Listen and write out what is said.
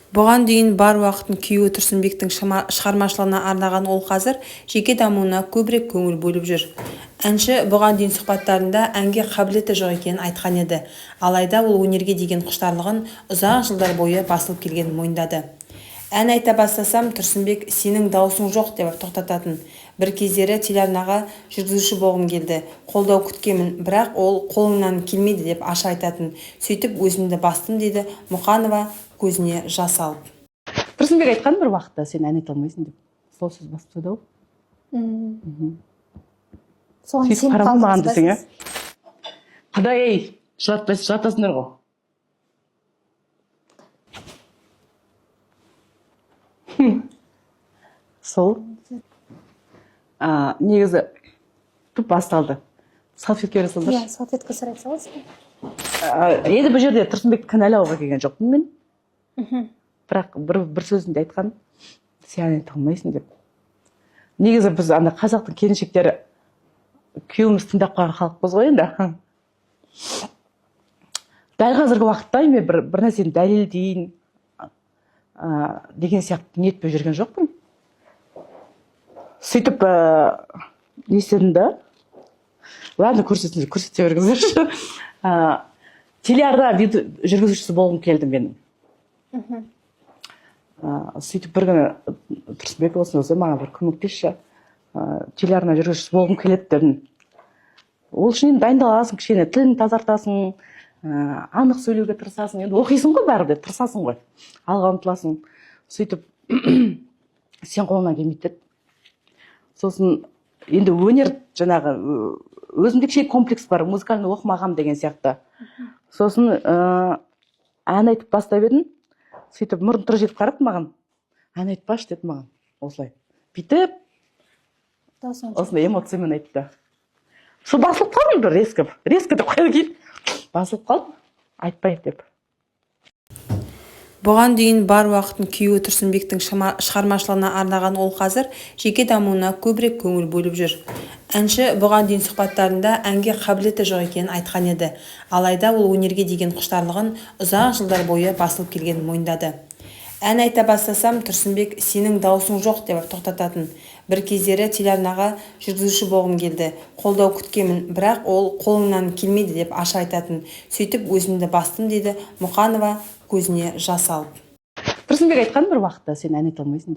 Бұған дейін бар уақытын күйеуі Тұрсынбектің шығармашылығына арнаған ол қазір жеке дамуына көбірек көңіл бөліп жүр. Әнші бұған дейін сұхбаттарында әнге қабілеті жоқ екенін айтқан еді. Алайда ол өнерге деген құштарлығын ұзақ жылдар бойы басылып келгенін мойындады. Ән айта бастасам, Тұрсынбек сенің даусың жоқ деп тоқтататын. Бір кездері телеарнаға жүргізуші болғым келді, қолдау күткемін, бірақ ол қолыңнан келмейді деп аша айтатын. Сөйтіп өзімді бастым дейді Мұқанова көзіне жас алып. Тұрсынбек айтқан бір уақытта сен ән айта алмайсың деп. Сол сөз басып еді-ау. Соған сен маған десең, Құдай, жатасыңдар ғой. Сол негізі түп басталды. Салфетке жасалды. Иә, салфетка сұрай саласың. Енді бұл жерде Тұрсынбекті кінәлауға келген жоқпын мен. Бірақ бір сөзінде айтқан, сен ән айта алмайсың деп. Негізі біз қазақтың келіншектері күйеуіміз тыңдап қалған халықпыз ғой енді. Дәл қазіргі уақытта мен бір нәрсені дәлелдейін деген сияқты ниетпен жүрген жоқпын. Сөйтіп не істедім да? Ладно, көрсете бергіздерші. Телеарна жүргізушісі болғым келді мен. Сөйтіп бір күні Тұрсынбек осыны маған бір көмектесші. Телеарна жүргізушісі болғым келеді дедім. Ол үшін дайындаласың, кішкене тілін тазартасың, анық сөйлеуге тырысасың. Енді оқисың ғой бәрібір де, тырысасың ғой. Алға ұмтыласың. Сөйтіп сен қолыңнан келмейді деді. Сосын енді өнер жаңағы өзімде кішкене комплекс бар, музыкальный оқымағам деген сияқты. Сосын ән айтып бастап едім. Сөйтіп мұрын тұры жетіп қарап маған, ән айтпашы деді маған, осылай. Бүйтіп, осындай эмоциямен айтты. Сол басылып қалдым бір резко деп қойды кейін. Басылып қалдым, айтпайды деп. Бұған дейін бар уақытын күйеуі Тұрсынбектің шығармашылығына арнаған ол қазір жеке дамуына көбірек көңіл бөліп жүр. Әнші бұған дейін сұхбаттарында әнге қабілеті жоқ екенін айтқан еді. Алайда ол өнерге деген құштарлығын ұзақ жылдар бойы басылып келгенін мойындады. Ән айта бастасам, Тұрсынбек сенің даусың жоқ деп тоқтататын. Бір кездері телеарнаға жүргізуші болғым келді, қолдау күткемін, бірақ ол қолыңнан келмейді деп аша айтатын. Сөйтіп өзімді бастым дейді Мұқанова көзіне жас алып. Тұрсынбек айтқан бір уақытта сен ән айта алмайсың деп.